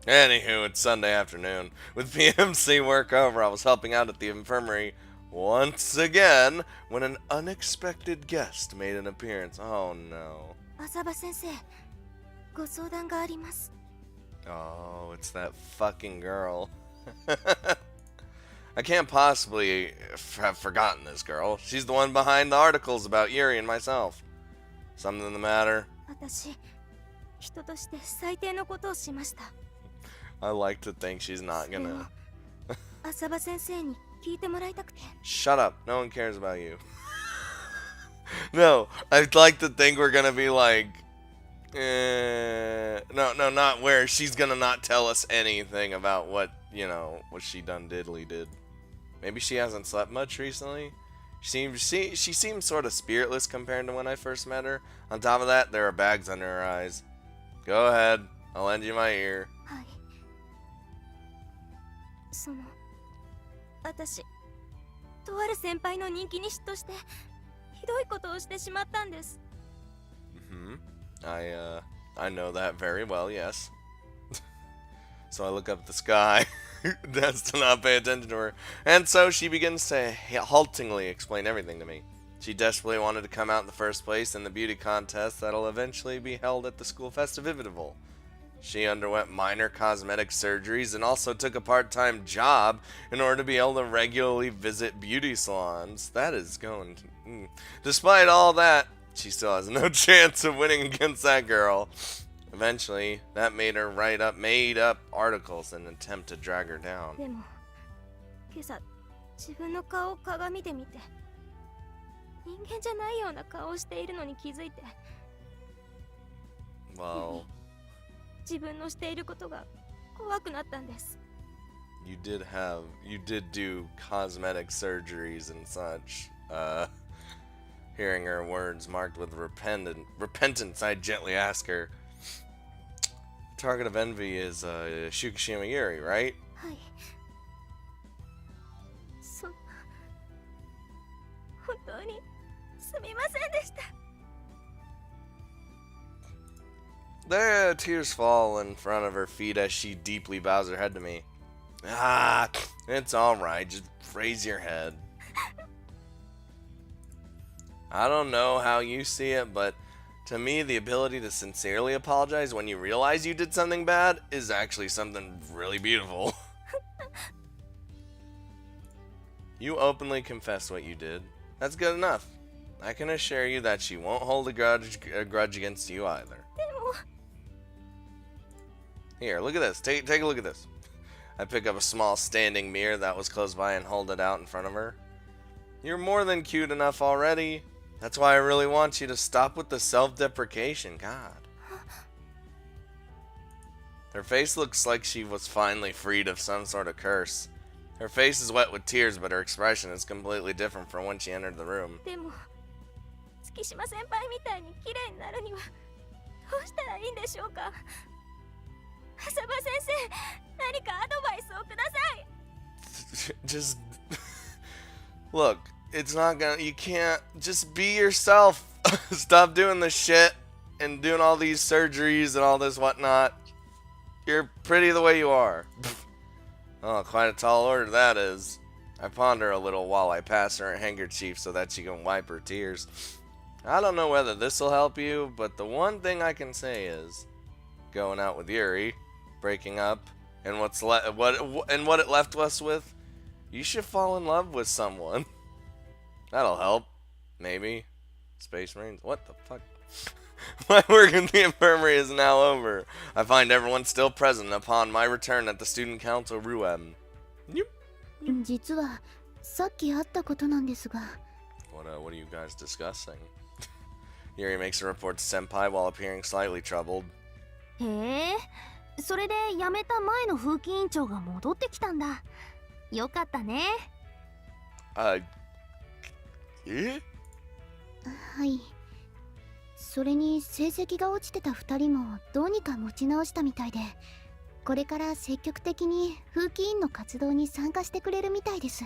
Anywho, it's Sunday afternoon. With PMC work over, I was helping out at the infirmary once again when an unexpected guest made an appearance. Oh no. 浅場先生、ご相談があります。Oh, it's that fucking girl. I can't possibly have forgotten this girl. She's the one behind the articles about Yuri and myself. Something the matter? 私、人として最低のことをしました。I like to think she's not それを gonna. 浅場先生に聞いてもらいたくて。Shut up. No one cares about you. No, I'd like to think we're gonna be like, no, not where she's gonna not tell us anything about what she done diddly did. Maybe she hasn't slept much recently. She seems sort of spiritless compared to when I first met her. On top of that, there are bags under her eyes. Go ahead, I'll lend you my ear. はい。私、とある先輩の人気に嫉妬して、ひどいことをしてしまったんです。I know that very well, yes. So I look up at the sky, as to not pay attention to her, and so she begins to haltingly explain everything to me. She desperately wanted to come out in the first place in the beauty contest that'll eventually be held at the school festival. She underwent minor cosmetic surgeries and also took a part-time job in order to be able to regularly visit beauty salons. That is going to... Despite all that, she still has no chance of winning against that girl. Eventually, that made her write up made-up articles in an attempt to drag her down. でも、今朝、自分の顔を鏡で見て、人間じゃないような顔をしているのに気づいて。Well... 自分のしていることが怖くなったんです。You did do cosmetic surgeries and such. Hearing her words marked with repentance, I gently ask her, target of envy is Shukishima Yuri, right? はい。本当にすみませんでした。There, tears fall in front of her feet as she deeply bows her head to me. Ah, it's alright, just raise your head. I don't know how you see it, but to me, the ability to sincerely apologize when you realize you did something bad is actually something really beautiful. You openly confess what you did. That's good enough. I can assure you that she won't hold a grudge against you either. Here, look at this. Take a look at this. I pick up a small standing mirror that was close by and hold it out in front of her. You're more than cute enough already. That's why I really want you to stop with the self-deprecation. God. Her face looks like she was finally freed of some sort of curse. Her face is wet with tears, but her expression is completely different from when she entered the room. でも、月島先輩みたいに綺麗になるにはどうしたらいいんでしょうか。浅場先生、何かアドバイスをください。Just look, it's not gonna. You can't just be yourself. Stop doing the shit and doing all these surgeries and all this whatnot. You're pretty the way you are. Oh, quite a tall order that is. I ponder a little while I pass her a handkerchief so that she can wipe her tears. I don't know whether this will help you, but the one thing I can say is, going out with Yuri, breaking up, and what it left us with, you should fall in love with someone. That'll help. Maybe. Space Marines? What the fuck? My work in the infirmary is now over. I find everyone still present upon my return at the student council room. Yep. 実はさっきあったことなんですが。What are you guys discussing? Yuri makes a report to Senpai while appearing slightly troubled. へえ、それで辞めた前の風紀委員長が戻ってきたんだ。よかったね。え？はい。それに成績が落ちてた2人もどうにか持ち直したみたいで、これから積極的に風紀委員の活動に参加してくれるみたいです。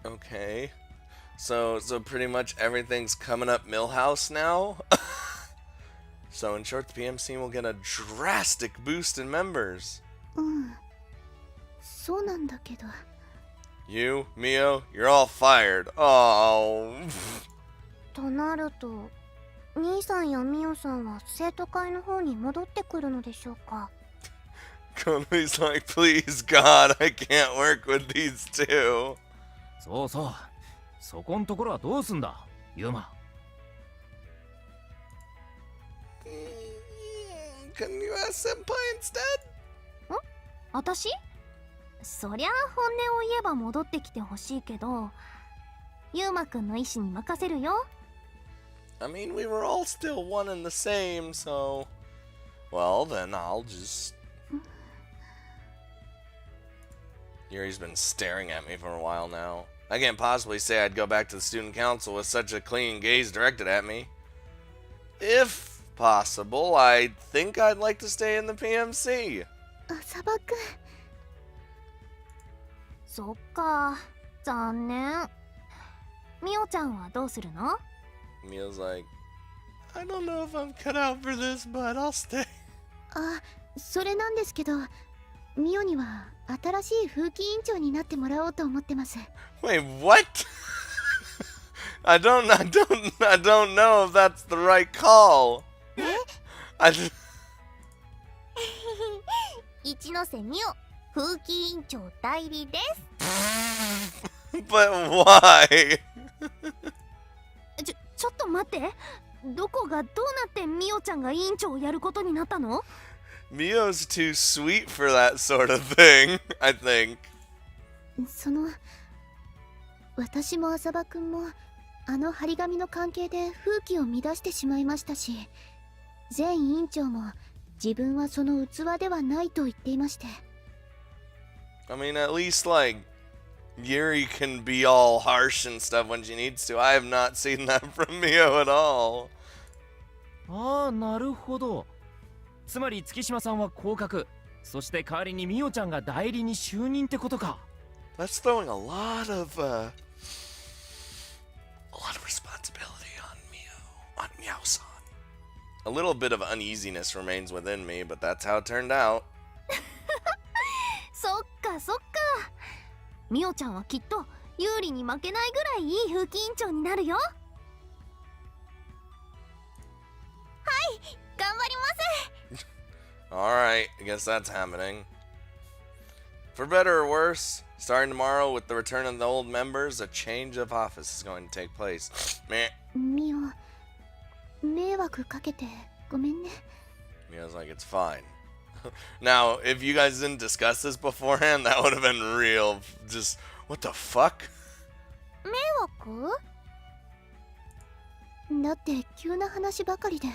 Okay. So pretty much everything's coming up Millhouse now? So in short, the PMC will get a drastic boost in members. うん、そうなんだけど。 You, Mio, you're all fired. Oh. となると兄さんやミオさんは生徒会の方に戻ってくるのでしょうか。 Konomi's like, please, God, I can't work with these two. そうそう。そこんところはどうすんだ、ユーマ。Can you ask Senpai instead? 私そりゃ本音を言えば戻ってきてほしいけど、ユーマくんの意思に任せるよ。 I mean, we were all still one and the same, so... Well, then I'll just... Yuri's been staring at me for a while now. I can't possibly say I'd go back to the student council with such a clean gaze directed at me. If possible, I think I'd like to stay in the PMC. 浅場くん、そっか、残念。ミオちゃんはどうするの？ Mio's like, I don't know if I'm cut out for this, but I'll stay. あ、それなんですけど、ミオには新しい風紀委員長になってもらおうと思ってます。 Wait, what? I don't know if that's the right call. I, 一ノ瀬ミオ、風紀委員長代理です。but why? ちょっと待って、どこがどうなってミオちゃんが委員長をやることになったの？ Mio's too sweet for that sort of thing, I think. 私も浅場くんもあの張り紙の関係で風紀を乱してしまいましたし、前委員長も自分はその器ではないと言っていまして。 I mean, at least, like, Yuri can be all harsh and stuff when she needs to. I have not seen that from Mio at all. ああ、なるほど。つまり月島さんは降格、そして代わりにミオちゃんが代理に就任ってことか。That's throwing a lot of responsibility on Mio, on Meow-san. A little bit of uneasiness remains within me, but that's how it turned out. そっかそっか。ミオちゃんはきっと有利に負けないぐらいいい風紀委員長になるよ。はい、頑張ります。 Alright, I guess that's happening. For better or worse, starting tomorrow with the return of the old members, a change of office is going to take place. Meh. ミオ、迷惑かけてごめんね。 Mio's like, it's fine. Now, if you guys didn't discuss this beforehand, that would have been real. Just, what the fuck? 迷惑？だって急な話ばかりで、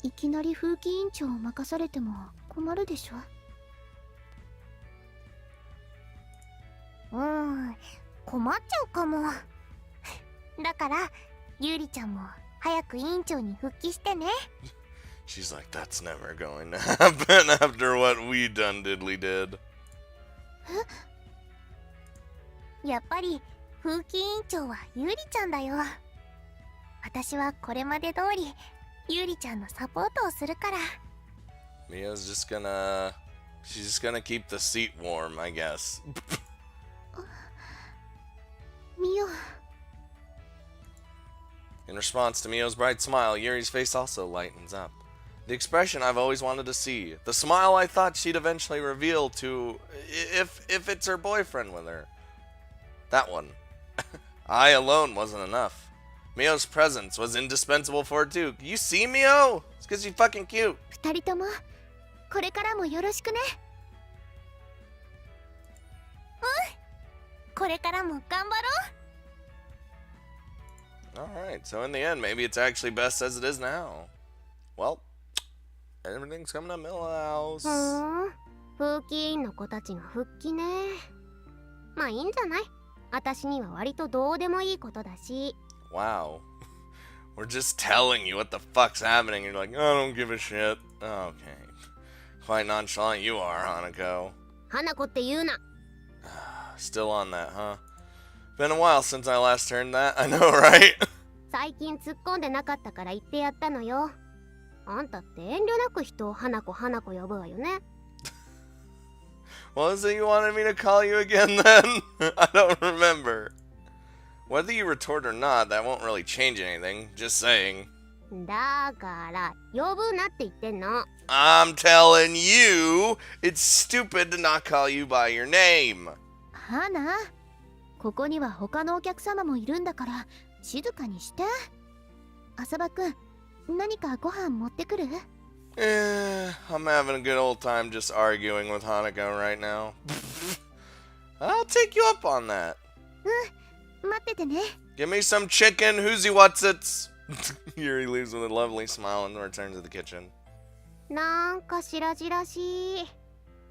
いきなり風紀委員長を任されても困るでしょ。困っちゃうかも。だからゆりちゃんも早く委員長に復帰してね。 She's like, that's never going to happen after what we done diddly did. やっぱり風紀委員長はゆりちゃんだよ。私はこれまで通りゆりちゃんのサポートをするから。 Mia's just she's just gonna keep the seat warm, I guess. ミオ。 In response to Mio's bright smile, Yuri's face also lightens up. The expression I've always wanted to see. The smile I thought she'd eventually reveal to if it's her boyfriend with her. That one. I alone wasn't enough. Mio's presence was indispensable for it too. You see, Mio? It's because she's fucking cute. 二人ともこれからもよろしくね。これからも頑張ろう。 Alright, so in the end, maybe it's actually best as it is now. Well, everything's coming to Millhouse. 風紀委員の子たちの復帰ね。まあいいんじゃない？私には割とどうでもいいことだし。 Wow. We're just telling you what the fuck's happening. You're like, I don't give a shit. Okay. Quite nonchalant you are, Hanako. 花子って言うな。 Still on that, huh? Been a while since I last heard that. I know, right? 最近突っ込んでなかったから言ってやったのよ。あんたって遠慮なく人を花子花子呼ぶわよね。What was it you wanted me to call you again then? I don't remember. Whether you retort or not, that won't really change anything. Just saying. だから呼ぶなって言ってんの。 I'm telling you, it's stupid to not call you by your name. はな、ここには他のお客様もいるんだから静かにして。浅葉くん、何かご飯持ってくる？ I'm having a good old time just arguing with Hanako right now. I'll take you up on that. 待っててね。 Give me some chicken, whoosy whatsits. Yuri leaves with a lovely smile and returns to the kitchen. なんか白々しい。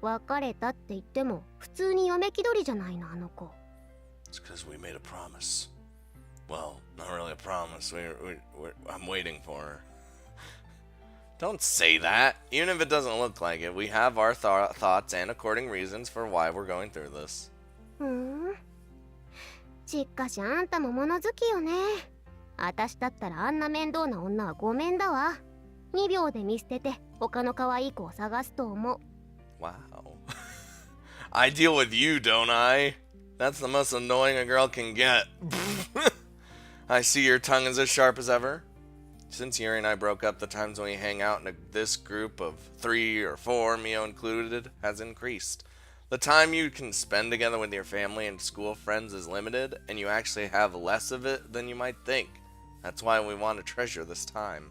別れたって言っても普通に嫁気取りじゃないの、あの子。 It's because we made a promise. Well, not really a promise. I'm waiting for her. Don't say that. Even if it doesn't look like it, we have our thoughts and according reasons for why we're going through this. しっかしあんたも物好きよね。私だったらあんな面倒な女はごめんだわ。2秒で見捨てて他の可愛い子を探すと思う。 Wow. I deal with you, don't I? That's the most annoying a girl can get. I see your tongue is as sharp as ever. Since Yuri and I broke up, the times when we hang out in this group of 3 or 4, Mio included, has increased. The time you can spend together with your family and school friends is limited, and you actually have less of it than you might think. That's why we want to treasure this time.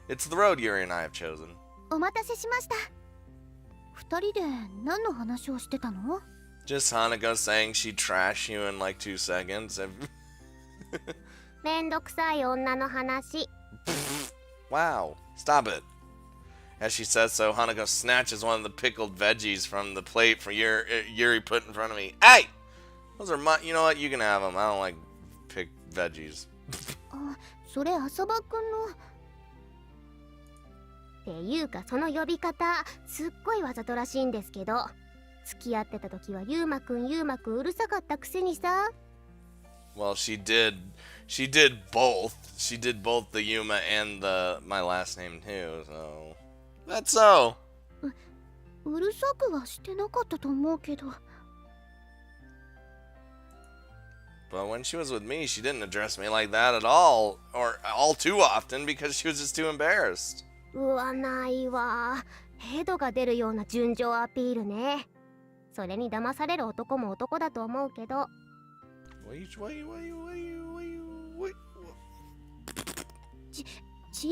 It's the road Yuri and I have chosen. お待たせしました。2人で何の話をしてたの？ Just Hanako saying she'd trash you in like 2 seconds. めんどくさい女の話。 Wow, stop it. As she says so, Hanako snatches one of the pickled veggies from the plate for Yuri put in front of me. Hey! Those are my... You know what? You can have them. I don't like picked veggies. あ、それ浅葉くんの。っていうかその呼び方すっごいわざとらしいんですけど、付き合ってた時はゆうまくんうるさかったくせにさ。 Well, she did both. She did both the Yuma and my last name too, so... That's so. うるさくはしてなかったと思うけど。 But when she was with me, she didn't address me like that at all, or all too often, because she was just too embarrassed. うわないわ。ヘドが出るような純情アピールね。それに騙される男も男だと思うけど。 違い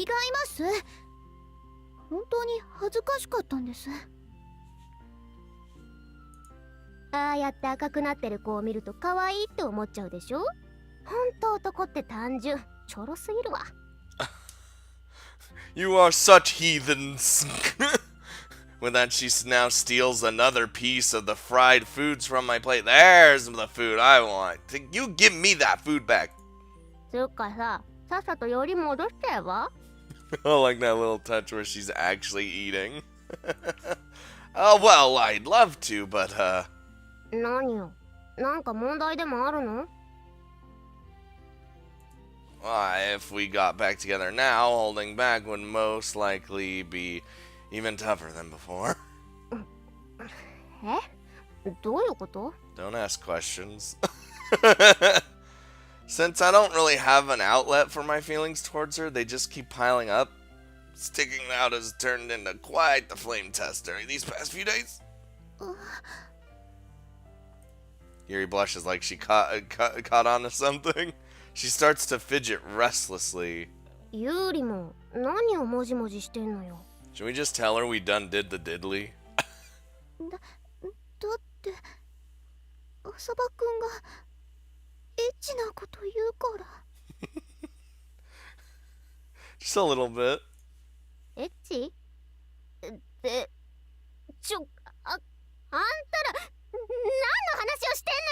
ます。本当に恥ずかしかったんです。ああやって赤くなってる子を見ると可愛いって思っちゃうでしょ。本当男って単純、ちょろすぎるわ。You are such heathens. With that, she now steals another piece of the fried foods from my plate. There's the food I want. You give me that food back. つうかさ、さっさとより戻しちゃえば。 I like that little touch where she's actually eating. Oh, well, I'd love to, but, 何よ、なんか問題でもあるの？ if we got back together now, holding back would most likely be even tougher than before. え？どういうこと？ Don't ask questions. Since I don't really have an outlet for my feelings towards her, they just keep piling up. Sticking out has turned into quite the flame tester these past few days. Yuri blushes like she caught on to something. She starts to fidget restlessly. ユーリも何をもじもじしてんのよ。 Should we just tell her we done did the diddly? だって浅葉くんがエッチなこと言うから。 Just a little bit. エッチ？あんたら何の話をしてんの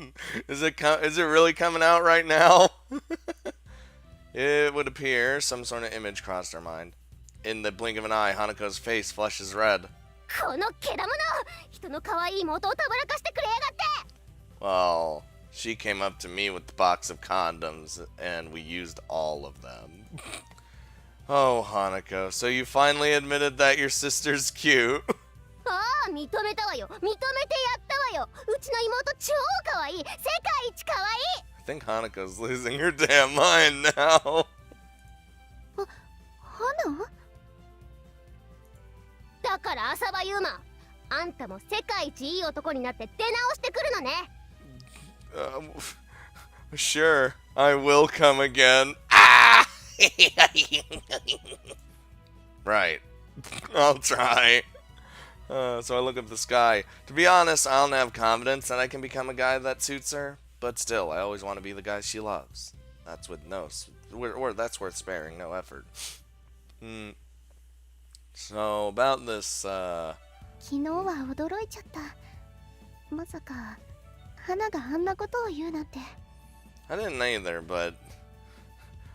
よ。 Is it really coming out right now? It would appear some sort of image crossed her mind. In the blink of an eye, Hanako's face flushes red. このけだもの、人の可愛い元をたぶらかしてくれやがって。 Well, she came up to me with the box of condoms, and we used all of them. Oh, Hanako, so you finally admitted that your sister's cute? ああ認めたわよ。認めてやったわよ。うちの妹超可愛い。世界一可愛い。 I think Hanako's losing her damn mind now. 花だから浅場ユーマ、あんたも世界一いい男になって出直してくるのね。Sure, I will come again. Ah! Right. I'll try. So I look up the sky. To be honest, I don't have confidence that I can become a guy that suits her. But still, I always want to be the guy she loves. That's with that's worth sparing no effort. So about this, 昨日は驚いちゃった。まさか花があんなことを言うなんて。 I didn't either, but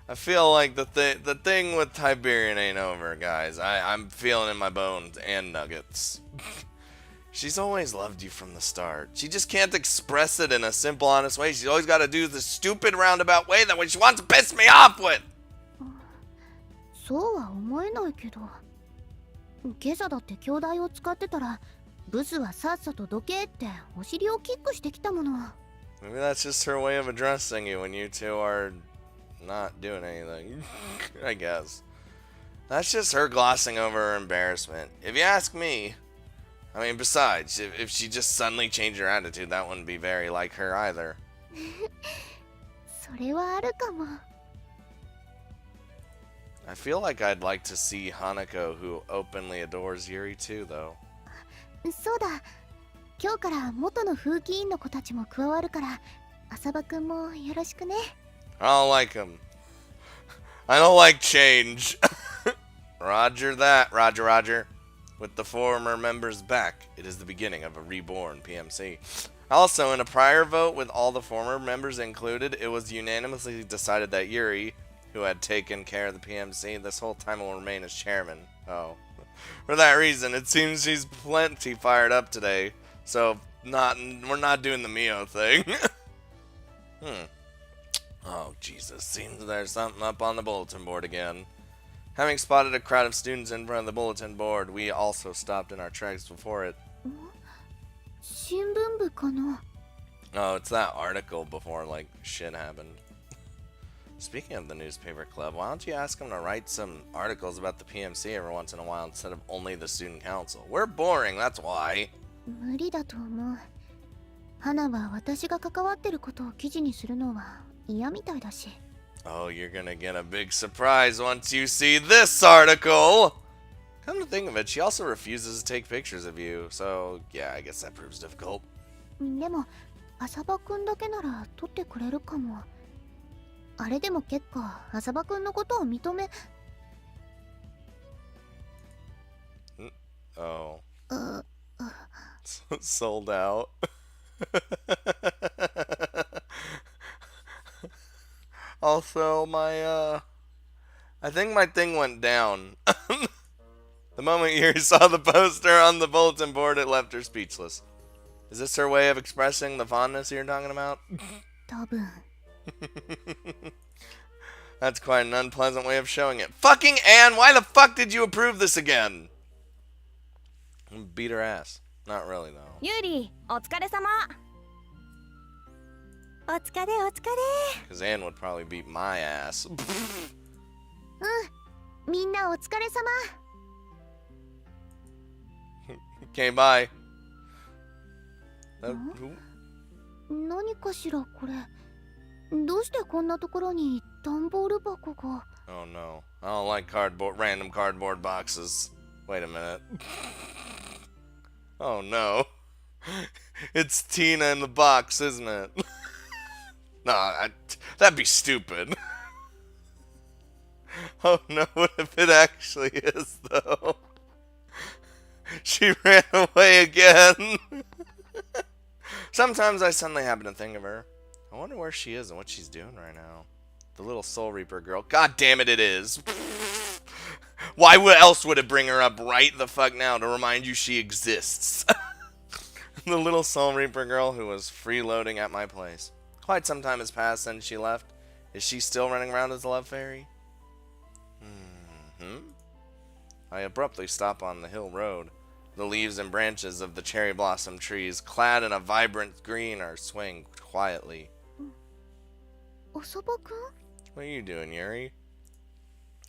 I feel like the thing with Tiberian ain't over, guys. I'm feeling in my bones and nuggets. She's always loved you from the start. She just can't express it in a simple, honest way. She's always got to do the stupid roundabout way that way she wants to piss me off with. そうは思えないけど。今朝だって兄弟を使ってたら、ブスはさっさとどけってお尻をキックしてきたもの。 Maybe that's just her way of addressing you when you two are not doing anything. I guess. That's just her glossing over her embarrassment. If you ask me, I mean, besides, if she just suddenly changed her attitude, that wouldn't be very like her either. それはあるかも。 I feel like I'd like to see Hanako, who openly adores Yuri too, though. そうだ。今日から元の風紀委員の子たちも加わるから、浅場くんもよろしくね。 I don't like him. I don't like change. Roger that, Roger, Roger. With the former members back, it is the beginning of a reborn PMC. Also, in a prior vote with all the former members included, it was unanimously decided that Yuri, who had taken care of the PMC this whole time, will remain as chairman. Oh. For that reason, it seems she's plenty fired up today. So, we're not doing the Mio thing. Oh, Jesus. Seems there's something up on the bulletin board again. Having spotted a crowd of students in front of the bulletin board, we also stopped in our tracks before it. 新聞部かな。 Oh, it's that article before, like, shit happened. Speaking of the newspaper club, why don't you ask them to write some articles about the PMC every once in a while instead of only the student council? We're boring, that's why. 無理だと思う。花は私が関わってることを記事にするのは嫌みたいだし。 Oh, you're gonna get a big surprise once you see this article! Come to think of it, she also refuses to take pictures of you, so yeah, I guess that proves difficult. でも、浅場くんだけなら撮ってくれるかも。あれでも結構浅場くんのことを認め。Oh. Sold out. Also, I think my thing went down. The moment Yuri saw the poster on the bulletin board, it left her speechless. Is this her way of expressing the fondness you're talking about? 多分。 That's quite an unpleasant way of showing it. Fucking Anne, why the fuck did you approve this again? Beat her ass. Not really, though. ユーリ、お疲れ様。お疲れお疲れ。 Because Anne would probably beat my ass. みんなお疲れ様。 Okay, bye. 何かしらこれ。どうしてこんなところに段ボール箱が。 Oh no. I don't like random cardboard boxes. Wait a minute. Oh no. It's Tina in the box, isn't it? Nah, that'd be stupid. Oh no, what if it actually is, though? She ran away again. Sometimes I suddenly happen to think of her. I wonder where she is and what she's doing right now. The little Soul Reaper girl. God damn it, it is. Why else would it bring her up right the fuck now to remind you she exists? The little Soul Reaper girl who was freeloading at my place. Quite some time has passed since she left. Is she still running around as a love fairy? I abruptly stop on the hill road. The leaves and branches of the cherry blossom trees, clad in a vibrant green, are swaying quietly. おそばくん What are you doing, Yuri?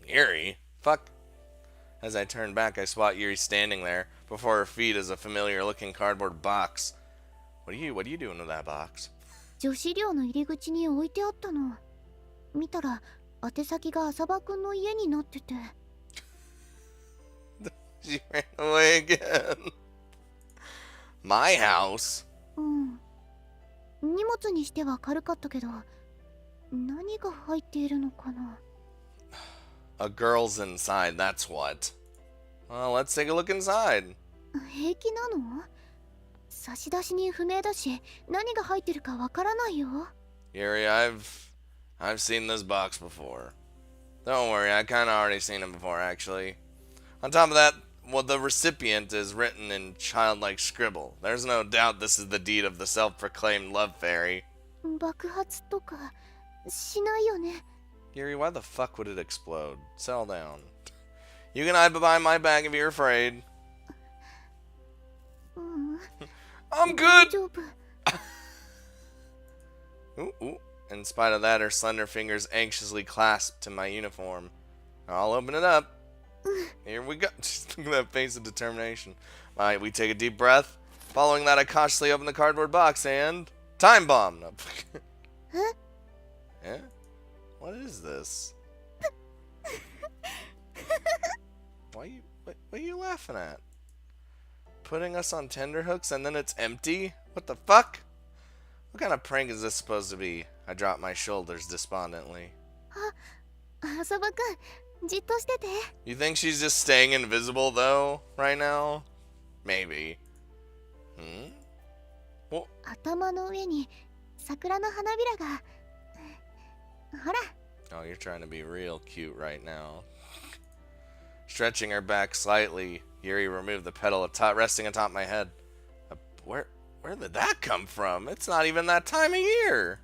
Yuri? Fuck. As I turn back, I spot Yuri standing there. Before her feet is a familiar-looking cardboard box. What are you doing with that box? 女子寮の入り口に置いてあったの。見たら宛先が浅場くんの家になってて。She ran away again. My house? うん。荷物にしては軽かったけど、何が入っているのかな。A girl's inside, that's what. Well, let's take a look inside. 平気なの？差出人不明だし、何が入ってるかわからないよ。Yuri, I've seen this box before. Don't worry, I kinda already seen it before, actually. On top of that, well, the recipient is written in childlike scribble. There's no doubt this is the deed of the self-proclaimed love fairy. 爆発とかしないよね。Yuri, why the fuck would it explode? Settle down. You can hide behind my back if you're afraid. うん。 I'm 大 good! 丈夫。 Ooh. In spite of that, her slender fingers anxiously clasped to my uniform. I'll open it up. Here we go. Just look at that face of determination. Alright, we take a deep breath. Following that, I cautiously open the cardboard box and... Time bomb! No. Huh? Yeah? What is this? What are you laughing at? Putting us on tenterhooks and then it's empty? What the fuck? What kind of prank is this supposed to be? I drop my shoulders despondently. 浅場くん、じっとしてて。 You think she's just staying invisible though, right now? Maybe. Hmm? 頭の上に桜の花びらが。ほら。 Oh, you're trying to be real cute right now. Stretching her back slightly, Yuri removed the petal resting atop my head. Where did that come from? It's not even that time of year.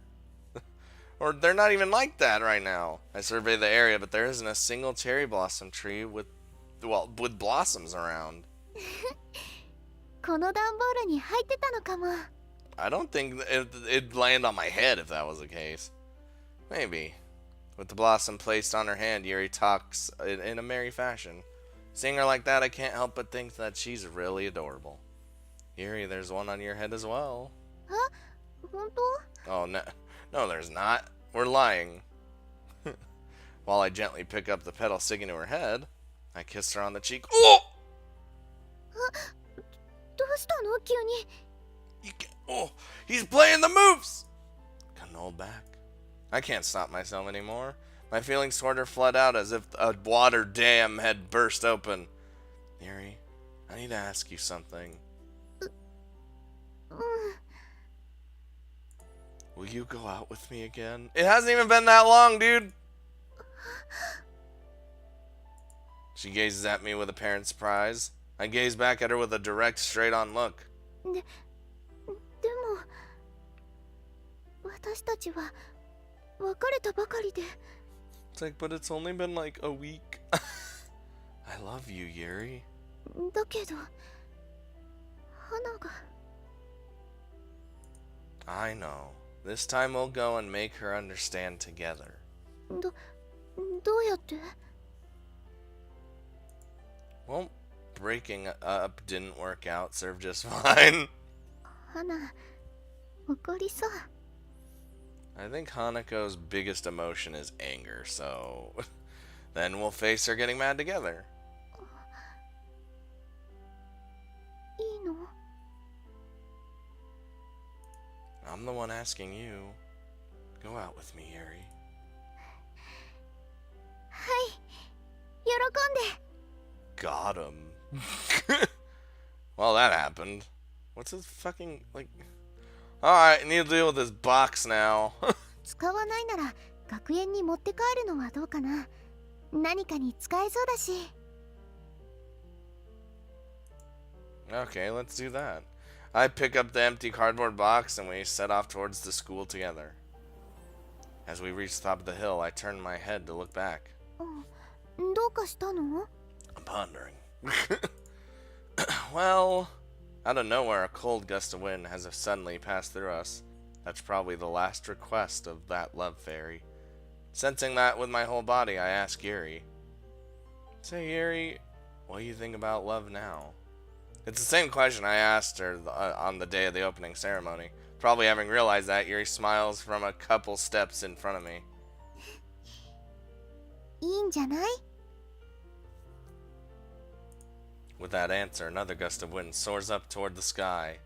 Or they're not even like that right now. I survey the area, but there isn't a single cherry blossom tree with blossoms around. この段ボールに入ってたのかも。 I don't think it'd land on my head if that was the case. Maybe. With the blossom placed on her hand, Yuri talks in a merry fashion. Seeing her like that, I can't help but think that she's really adorable. Yuri, there's one on your head as well. 本当？ Oh, no. No, there's not. We're lying. While I gently pick up the petal sticking to her head, I kiss her on the cheek. Oh! どうしたの急に。 Oh, he's playing the moves! Couldn't hold back. I can't stop myself anymore. My feelings toward her flood out as if a water dam had burst open. Yuri, I need to ask you something. うん。 Will you go out with me again? It hasn't even been that long, dude. She gazes at me with apparent surprise. I gaze back at her with a direct, straight-on look. でも私たちは別れたばかりで。 It's like, but it's only been like a week. I love you, Yuri. だけど花が。 I know. This time we'll go and make her understand together. どうやって？ Well, breaking up didn't work out. Served just fine. 花怒りそう。 I think Hanako's biggest emotion is anger, so then we'll face her getting mad together. いいの？ I'm the one asking you. Go out with me, Yuri. はい。喜んで。 Got him. Well, that happened. What's this fucking, like... Alright, I need to deal with this box now. 使わないなら学園に持って帰るのはどうかな。何かに使えそうだし。 Okay, let's do that. I pick up the empty cardboard box and we set off towards the school together. As we reach the top of the hill, I turn my head to look back. どうかしたの？ I'm pondering. Well, out of nowhere, a cold gust of wind has suddenly passed through us. That's probably the last request of that love fairy. Sensing that with my whole body, I ask Yuri. Say, Yuri, what do you think about love now? It's the same question I asked her on the day of the opening ceremony. Probably having realized that, Yuri smiles from a couple steps in front of me. いいんじゃない? With that answer, another gust of wind soars up toward the sky.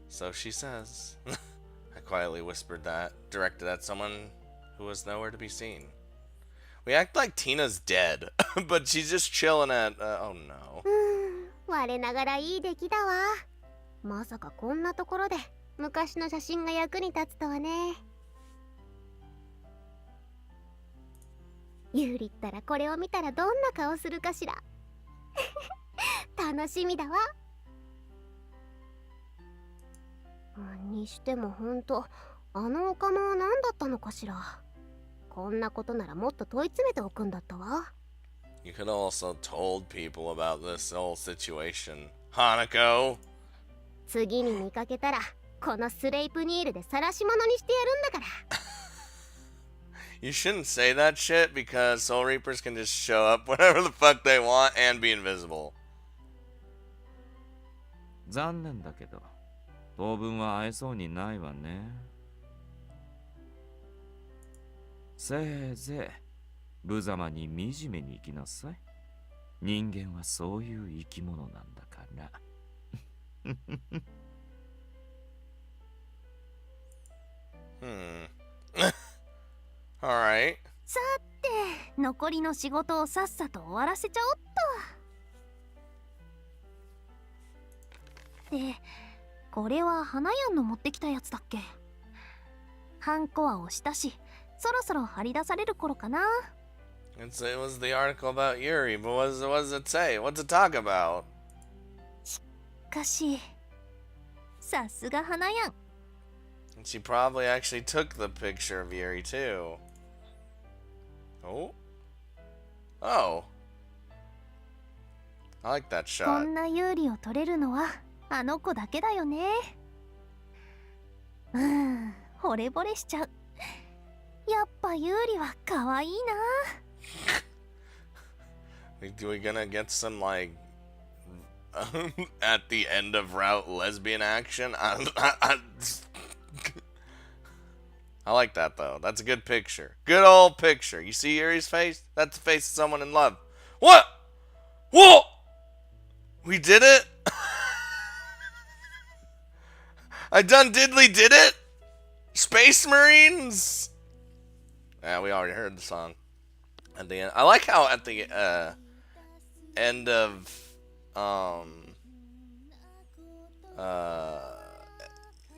So she says. I quietly whispered that, directed at someone who was nowhere to be seen. We act like Tina's dead, but she's just chilling at, oh no. 我ながらいい出来だわ。まさかこんなところで昔の写真が役に立つとはね。ユーリったらこれを見たらどんな顔するかしら。楽しみだわ。にしてもほんと、あのオカマは何だったのかしら。こんなことならもっと問い詰めておくんだったわ。You could also told people about this whole situation. Hanako! 次に見かけたら、このスレイプニールで晒し者にしてやるんだから。You shouldn't say that shit because Soul Reapers can just show up whenever the fuck they want and be invisible. 残念だけど、当分は会えそうにないわね。せいぜい無様に惨めに生きなさい。人間はそういう生き物なんだから。Alright. さて残りの仕事をさっさと終わらせちゃおっと。で、これは花屋の持ってきたやつだっけ。ハンコは押したし、そろそろ張り出される頃かな。It was the article about Yuri, but what does it say? What's it talk about? しかし、さすが花屋。And she probably actually took the picture of Yuri too. Oh. Oh. I like that こ shot. んな有利を取れるのはあの子だけだよね。惚れ惚れしちゃう。やっぱ有利は可愛いな。Are we gonna get some like at the end of route lesbian action? I like that though. That's a good picture. Good old picture. You see Yuri's face? That's the face of someone in love. What? Whoa! We did it? I done diddly did it? Space Marines? Yeah, we already heard the song. At the end, I like how at the end of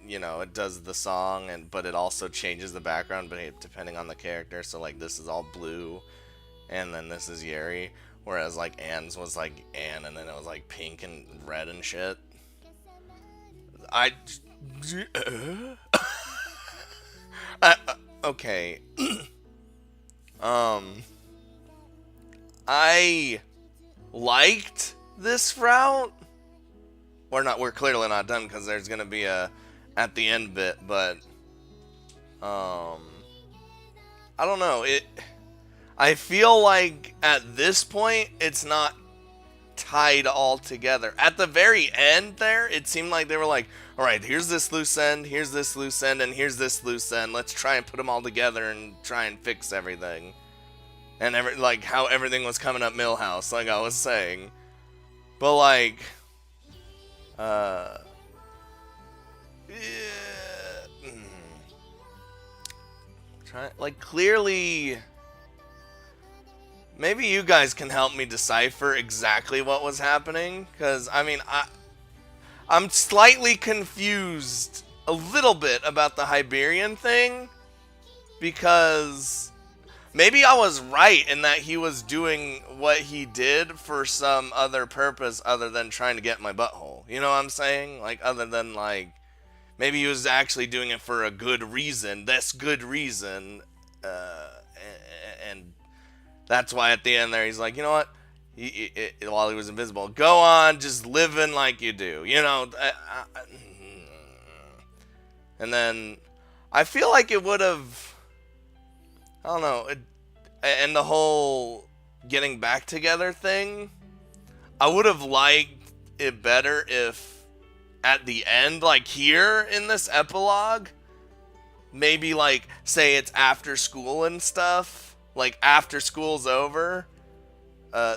you know, it does the song but it also changes the background depending on the character. So like this is all blue and then this is Yuri, whereas like Anne's was like Anne and then it was like pink and red and shit. Okay. I liked this route. We're clearly not done because there's gonna be a at the end bit, but I don't know. I feel like at this point it's not tied all together. At the very end there, it seemed like they were like, all right, here's this loose end, here's this loose end, and here's this loose end. Let's try and put them all together and try and fix everything. And like how everything was coming up Millhouse, like I was saying. But like, clearly, maybe you guys can help me decipher exactly what was happening, because I mean, I'm slightly confused a little bit about the Hiberian thing, because maybe I was right in that he was doing what he did for some other purpose other than trying to get my butthole. You know what I'm saying? Like, other than, like, maybe he was actually doing it for a good reason. This good reason. And that's why at the end there he's like, you know what? while he was invisible. Go on, just living like you do, you know. And then I feel like it would have, I don't know, and the whole getting back together thing, I would have liked it better if at the end, like here in this epilogue, maybe like say it's after school and stuff, like after school's over,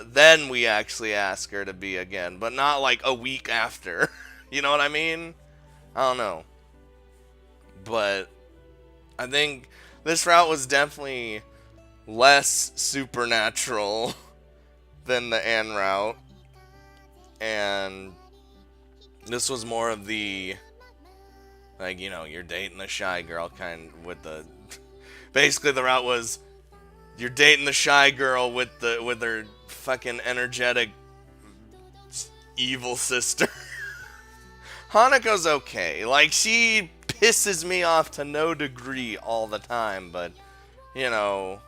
then we actually ask her to be again, but not like a week after. You know what I mean? I don't know. But I think this route was definitely less supernatural than the Anne route. And this was more of the, like, you know, you're dating the shy girl kind with the, basically the route was you're dating the shy girl with her fucking energetic evil sister. Hanako's okay. Like, she pisses me off to no degree all the time, but, you know,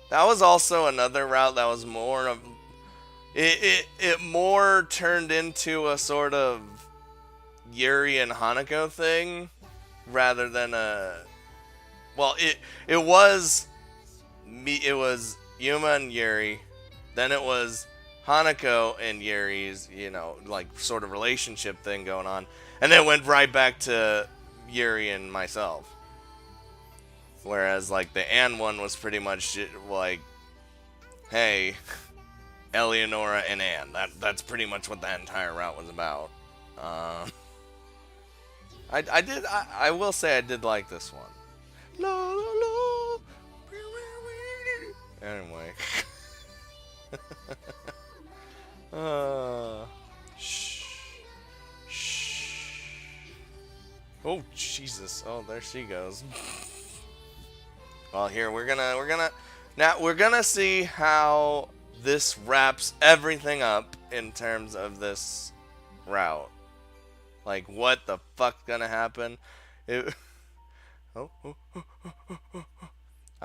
that was also another route that was more of, it more turned into a sort of Yuri and Hanako thing, rather than a, well, it was Yuma and Yuri, then it was Hanako and Yuri's, you know, like, sort of relationship thing going on. And then it went right back to Yuri and myself. Whereas, like, the Anne one was pretty much, like, hey, Eleonora and Anne. That's pretty much what that entire route was about. I will say I did like this one. La, la, la. Anyway. Shh. Oh, Jesus. Oh, there she goes. Well, here we're gonna see how this wraps everything up in terms of this route. Like, what the fuck's gonna happen? I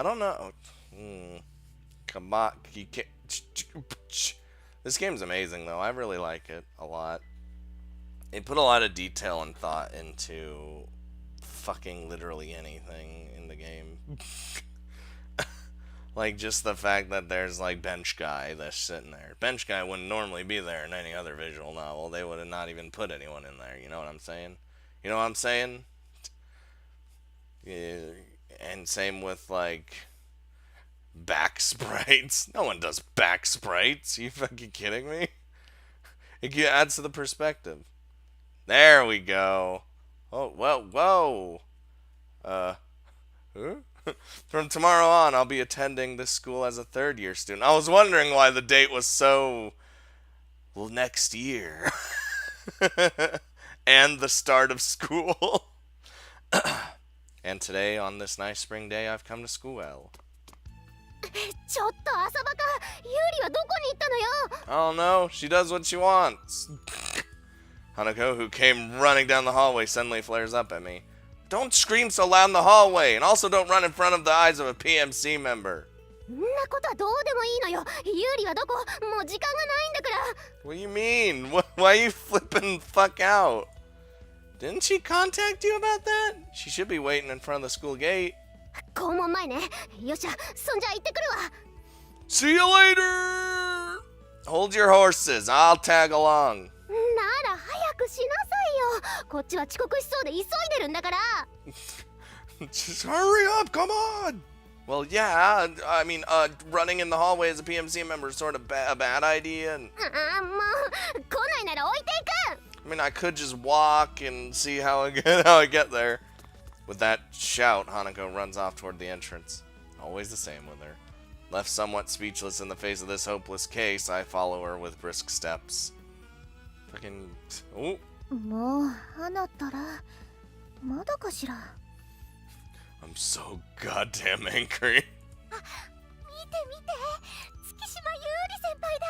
don't know. Come on, you can't. This game's amazing, though. I really like it a lot. They put a lot of detail and thought into fucking literally anything in the game. Like, just the fact that there's, like, Bench Guy that's sitting there. Bench Guy wouldn't normally be there in any other visual novel. They would have not even put anyone in there. You know what I'm saying? You know what I'm saying? Yeah. And same with, like, back sprites. No one does back sprites. You fucking kidding me? It adds to the perspective. There we go. Oh, well, whoa. Huh? From tomorrow on, I'll be attending this school as a third-year student. I was wondering why the date was so, well, next year. And the start of school. And today, on this nice spring day, I've come to school. ちょっと浅バカ、ユーリはどこに行ったのよ。 Oh no, she does what she wants. Hanako, who came running down the hallway, suddenly flares up at me. Don't scream so loud in the hallway, and also don't run in front of the eyes of a PMC member. そんなことはどうでもいいのよ。ユーリはどこ？もう時間がないんだから。 What do you mean? Why are you flipping the fuck out? Didn't she contact you about that? She should be waiting in front of the school gate. 校門前ね。よっしゃ、そんじゃ行ってくるわ。 See you later! Hold your horses, I'll tag along. なら早くしなさいよ。こっちは遅刻しそうで急いでるんだから。 Just hurry up, come on! Well, yeah, I mean, running in the hallway as a PMC member is sort of a bad idea. And ああ、もう来ないなら置いていく。 I mean, I could just walk and see how I get there. With that shout, Hanako runs off toward the entrance. Always the same with her. Left somewhat speechless in the face of this hopeless case, I follow her with brisk steps. Fucking... Oh! もうあなたらまだかしら。 I'm so goddamn angry. 見て見て、月島優里先輩だ。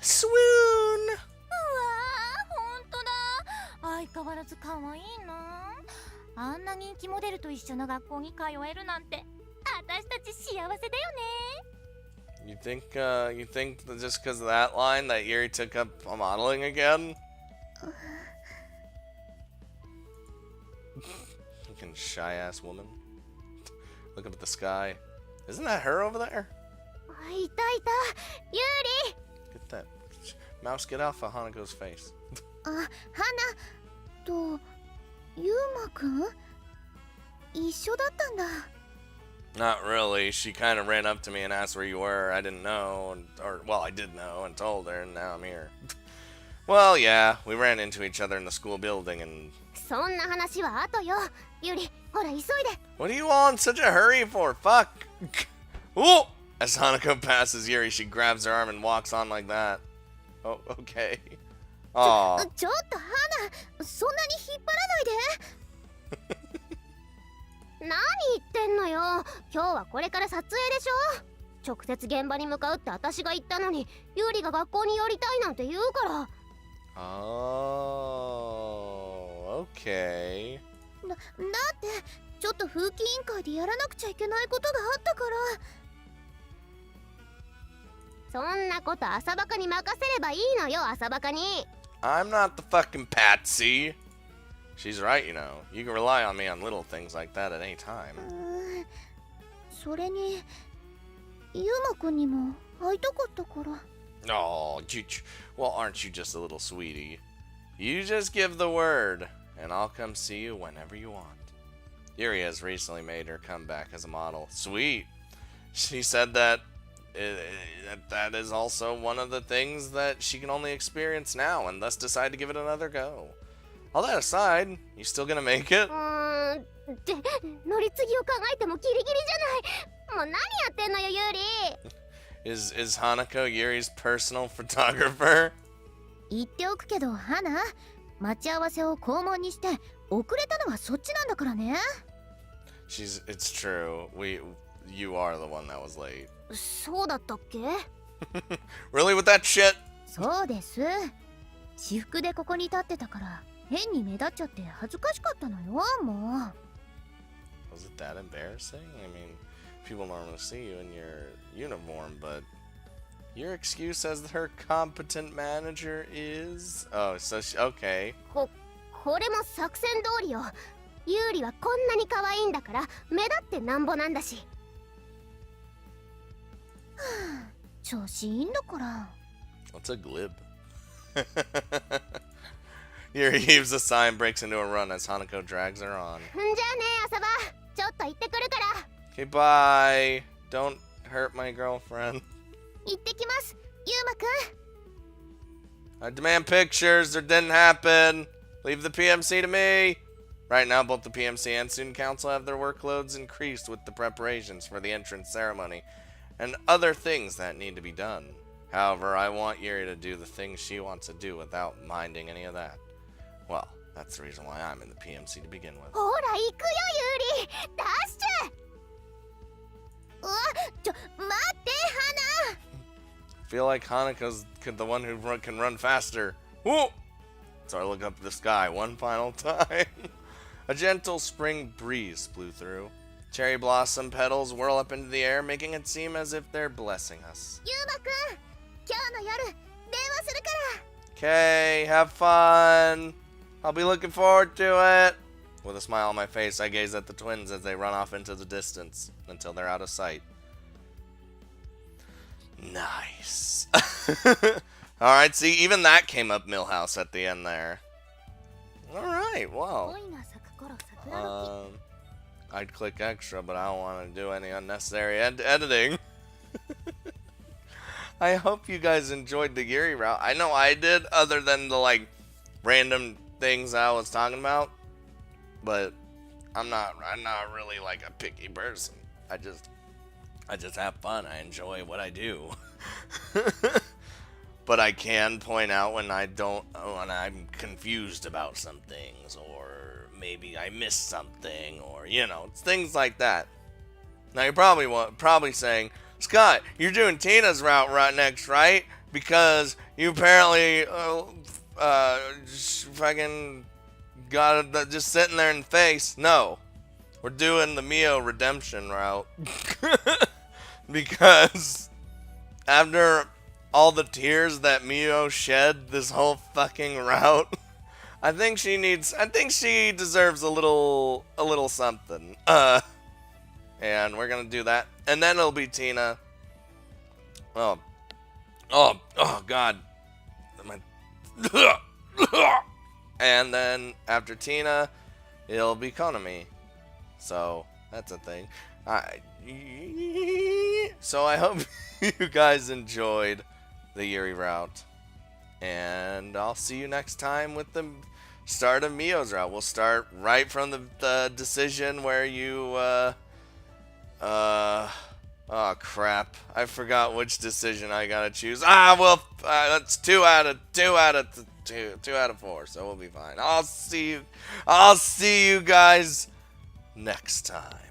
Swoon! うわー、ほんとだ。相変わらず可愛いな。あんな人気モデルと一緒の学校に通えるなんて、私たち幸せだよね。You think that just because of that line that Yuri took up modeling again? Fucking shy ass woman. Look up at the sky. Isn't that her over there? いたいたユーリ Get that mouse, get off of Hanako's face. あ、花とユーマくん一緒だったんだ Not really. She kind of ran up to me and asked where you were. I didn't know, well, I did know and told her, and now I'm here. Well, yeah, we ran into each other in the school building and... そんな話は後よユーリほら急いで What are you all in such a hurry for? Fuck! Ooh! As Hanako passes Yuri, she grabs her arm and walks on like that. Oh, okay. Aw. ちょっと花そんなに引っ張らないで何言ってんのよ今日はこれから撮影でしょ直接現場に向かうって私が言ったのにユーリが学校に寄りたいなんて言うから Oh, okay. だってちょっと風紀委員会でやらなくちゃいけないことがあったからそんなこと浅バカに任せればいいのよ浅バカに I'm not the fucking patsy. She's right, you know. You can rely on me on little things like that at any time. それにユーマくんにも会いたかったから Oh, well, aren't you just a little sweetie? You just give the word, and I'll come see you whenever you want. Yuri has recently made her comeback as a model. Sweet. She said that that is also one of the things that she can only experience now, and thus decide to give it another go. All that aside, you still gonna make it? って乗り継ぎを考えてもギリギリじゃないもう何やってんのよユーリ Is Hanako Yuri's personal photographer? 言っておくけど花待ち合わせを校門にして遅れたのはそっちなんだからね It's true. You are the one that was late. そうだったっけ Really with that shit? そうです私服でここに立ってたから変に目立っちゃって恥ずかしかったのよもう Was it that embarrassing? I mean, people normally see you in your uniform, but your excuse as her competent manager is... Oh, so okay. これも作戦通りよユーリはこんなに可愛いんだから目立ってなんぼなんだし調子いいんだから What's a glib? Yuri heaves a sigh and breaks into a run as Hanako drags her on. んじゃあね浅場ちょっと行ってくるから Okay, bye. Don't hurt my girlfriend. 行ってきますユーマくん I demand pictures. There didn't happen. Leave the PMC to me. Right now, both the PMC and Student Council have their workloads increased with the preparations for the entrance ceremony and other things that need to be done. However, I want Yuri to do the things she wants to do without minding any of that. Well, that's the reason why I'm in the PMC to begin with. ほら行くよユーリダッシュうわ待って花 I feel like Hanako's the one who can run faster. Whoa! So I look up at the sky one final time. A gentle spring breeze blew through. Cherry blossom petals whirl up into the air, making it seem as if they're blessing us. ユーマくん今日の夜電話するから Okay, have fun. I'll be looking forward to it. With a smile on my face, I gaze at the twins as they run off into the distance until they're out of sight. Nice. Alright, see, even that came up Millhouse at the end there. Alright, well. 恋が咲く頃桜の木 I'd click extra, but I don't want to do any unnecessary editing. I hope you guys enjoyed the Yuri route. I know I did, other than the like random things I was talking about. But I'm not really like a picky person. I just have fun. I enjoy what I do. But I can point out when I'm confused about some things, or maybe I missed something, or it's things like that. Now you're probably saying, Scott, you're doing Tina's route right next, right? Because you apparently just fucking got it just sitting there in the face. No, we're doing the Mio redemption route because after all the tears that Mio shed this whole fucking route, I think she deserves a little something. And we're gonna do that. And then it'll be Tina. Oh God. And then after Tina, it'll be Konami. So that's a thing. So I hope you guys enjoyed the Yuri route. And I'll see you next time with the start of Mio's route. We'll start right from the decision where you oh crap, I forgot which decision I gotta choose. Well, that's 2 out of 4, so we'll be fine. I'll see you guys next time.